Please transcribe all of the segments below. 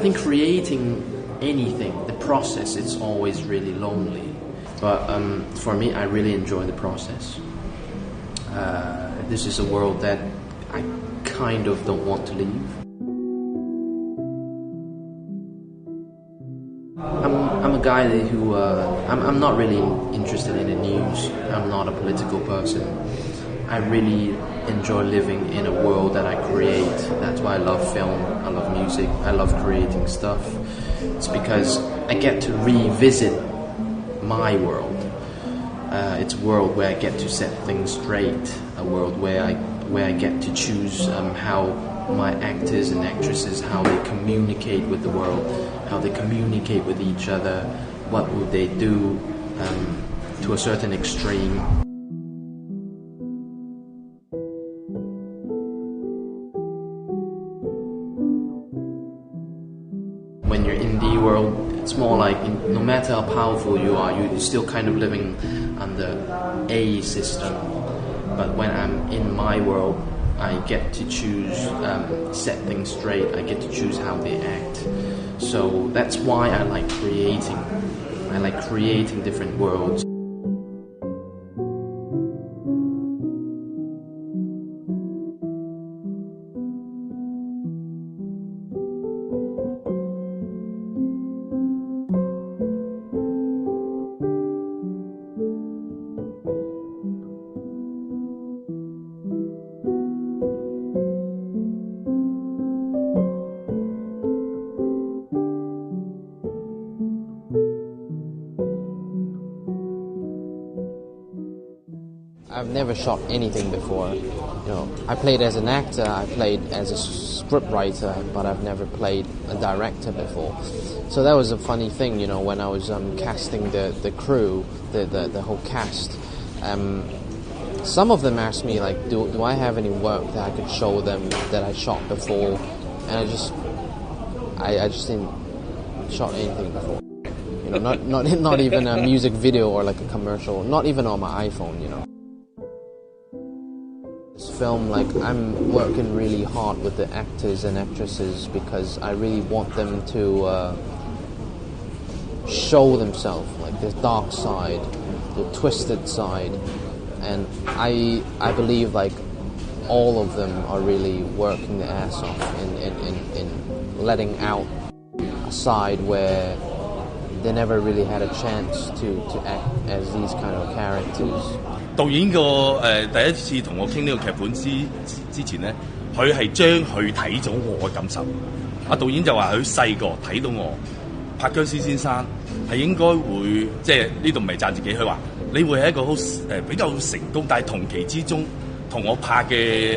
think creating anything, the process, it's always really lonely. But for me, I really enjoy the process. This is a world that I kind of don't want to leave. I'm a guy who I'm not really interested in the news. I'm not a political person. I really enjoy living in a world that I create. That's why I love film, I love music, I love creating stuff. It's because I get to revisit my world. It's a world where I get to set things straight, a world where I get to choose how my actors and actresses, how they communicate with the world, how they communicate with each other, what would they do to a certain extreme. When you're in the world, it's more like no matter how powerful you are, you're still kind of living under a system. But when I'm in my world, I get to choose, set things straight, I get to choose how they act. So that's why I like creating. I like creating different worlds. I've never shot anything before. I played as an actor, I played as a scriptwriter, but I've never played a director before. So that was a funny thing, when I was casting the crew, the whole cast. Some of them asked me, like, do I have any work that I could show them that I shot before? And I just didn't shot anything before. Not even a music video or like a commercial, not even on my iPhone, This film, I'm working really hard with the actors and actresses because I really want them to show themselves, like the dark side, the twisted side, and I believe all of them are really working their ass off in letting out a side where they never really had a chance to act as these kind of characters. 導演第一次同我傾呢個劇本之前咧，佢係將佢睇咗我嘅感受。導演就話佢細個睇到我拍僵屍先生係應該會即係呢度唔係讚自己，佢話你會係一個好比較成功，但係同期之中同我拍嘅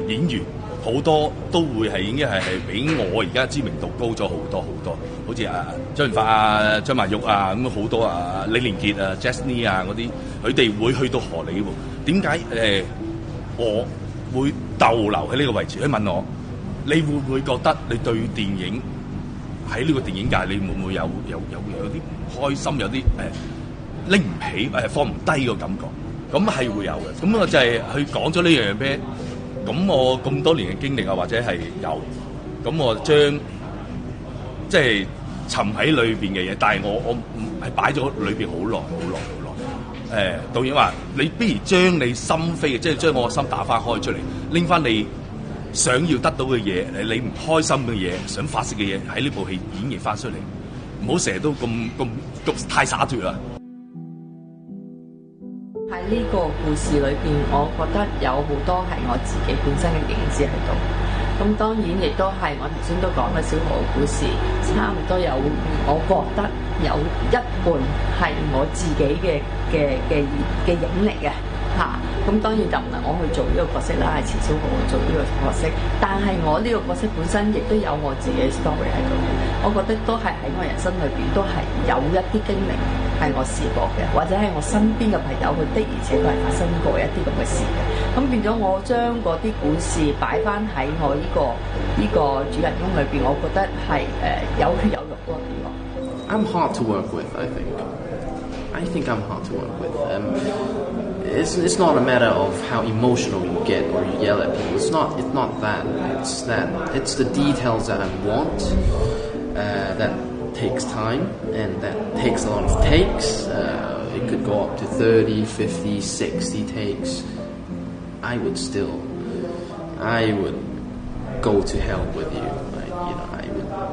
演員好多都會係已經係比我而家知名度高咗好多好多，好似張元發啊、張曼玉啊咁好多李連杰啊、Jasny 啊嗰啲，佢哋會去到荷里活。點解我會逗留喺呢個位置？佢問我，你會唔會覺得你對電影喺呢個電影界，你會唔會有啲唔開心，有啲拎唔起放唔低個感覺？咁係會有嘅。咁我就係佢講咗呢樣嘢咩？咁我咁多年嘅經歷啊，或者係有，咁我將即係沉喺裏邊嘅嘢，但係我係擺咗裏邊好耐。導演話：你不如將你心扉嘅，即係將我個心打翻開出嚟，拎翻你想要得到嘅嘢，你唔開心嘅嘢，想發泄嘅嘢，喺呢部戲演繹翻出嚟，唔好成日都咁太灑脱啦。喺呢個故事裏邊，我覺得有好多係我自己本身嘅影子喺度。咁當然亦都係我頭先都講嘅小豪嘅故事，差唔多有，我覺得有一半係我自己嘅影嚟嘅嚇。咁當然就唔係我去做呢個角色啦，係錢小豪去做呢個角色。但係我呢個角色本身亦都有我自己嘅 story 喺度嘅。我覺得都係喺我人生裏邊都係有一啲經歷。係我試過嘅，或者係我身邊嘅朋友，佢的而且確係發生過一啲咁嘅事嘅。咁變咗我將嗰啲故事擺翻喺我呢個主人公裏邊，我覺得係有血有肉多啲咯。I'm hard to work with, I think. I think I'm hard to work with. It's not a matter of how emotional you get or you yell at people. It's not that. It's the details that I want. that takes time and that takes a lot of takes. It could go up to 30, 50, 60 takes. I would go to hell with you.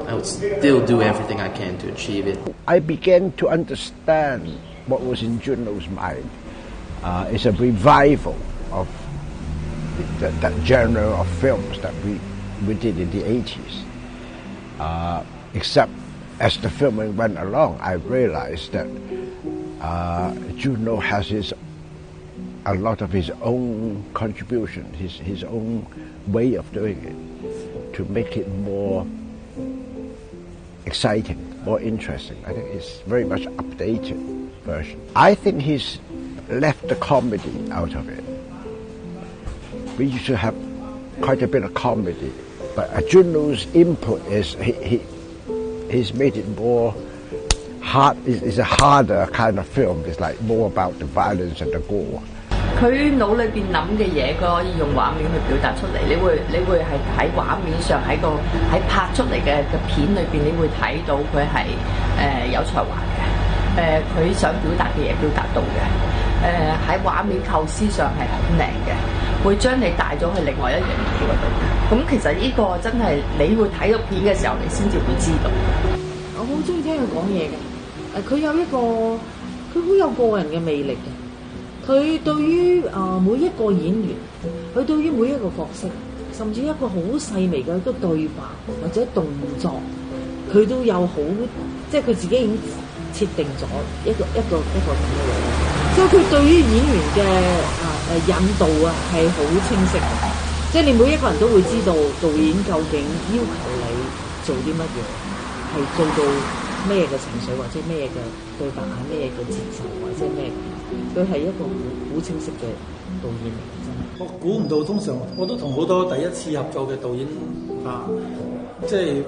I would still do everything I can to achieve it. I began to understand what was in Junno's mind. It's a revival of that genre of films that we did in the 80s. Except as the filming went along, I realized that Junno has a lot of his own contribution, his own way of doing it, to make it more exciting, more interesting. I think it's very much updated version. I think he's left the comedy out of it. We used to have quite a bit of comedy, but Junno's input is he's made it more hard. It's a harder kind of film. It's like more about the violence and the gore. 佢腦裏邊諗嘅嘢，佢可以用畫面去表達出嚟。你會係喺畫面上喺拍出嚟嘅片裏邊，你會睇到佢係有才華嘅。佢想表達嘅嘢表達到嘅。喺畫面構思上係好靚嘅，會將你帶咗去另外一樣嘢嗰度嘅。咁其實呢個真係你會睇到片嘅時候，你先至會知道。我好中意聽佢講嘢嘅。佢有一個佢好有個人嘅魅力嘅。佢對於每一個演員，佢對於每一個角色，甚至一個好細微嘅一個對白或者動作，佢都有好，即係佢自己已經設定咗一個咁嘅樣。所以佢對於演員嘅引導係好清晰嘅，即係你每一個人都會知道導演究竟要求你做啲乜嘢，係做到咩嘅情緒或者咩嘅對白啊，咩嘅節奏或者咩。佢係一個好清晰嘅導演嚟嘅，真係。我估唔到，通常我都同好多第一次合作嘅導演即係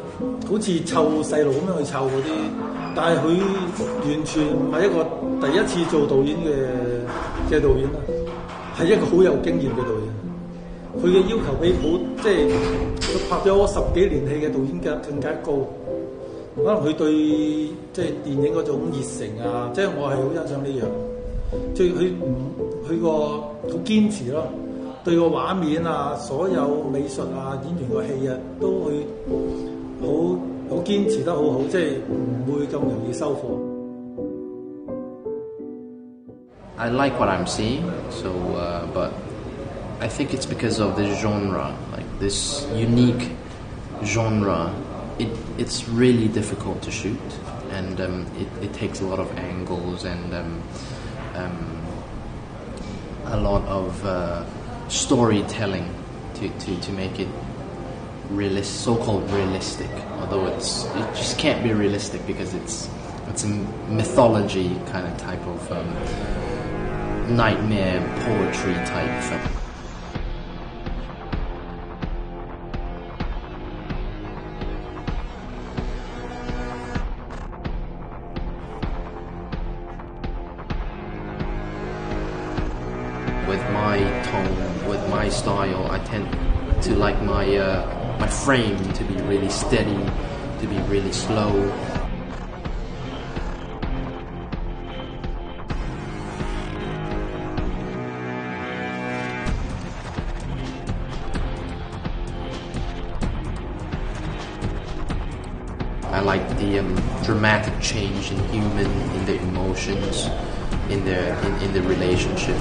好似湊細路咁樣去湊嗰啲，但係佢完全唔係一個第一次做導演嘅導演啦，係一個好有經驗嘅導演。佢嘅要求比即係拍咗10幾年戲嘅導演更加高。可能佢對即係電影嗰種熱誠啊，即係我係好欣賞呢樣。即係佢個好堅持咯，對個畫面啊、所有美術啊、演員個戲啊，都會好堅持得好好，即係唔會咁容易收貨。I like what I'm seeing, so but I think it's because of this genre, like this unique genre. It's really difficult to shoot, and it takes a lot of angles and a lot of storytelling to make it so-called realistic. Although it just can't be realistic because it's a mythology kind of type of nightmare poetry type film. With my tone, with my style, I tend to like my frame to be really steady, to be really slow. I like the dramatic change in the emotions, in the relationship,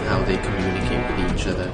how they communicate with each other.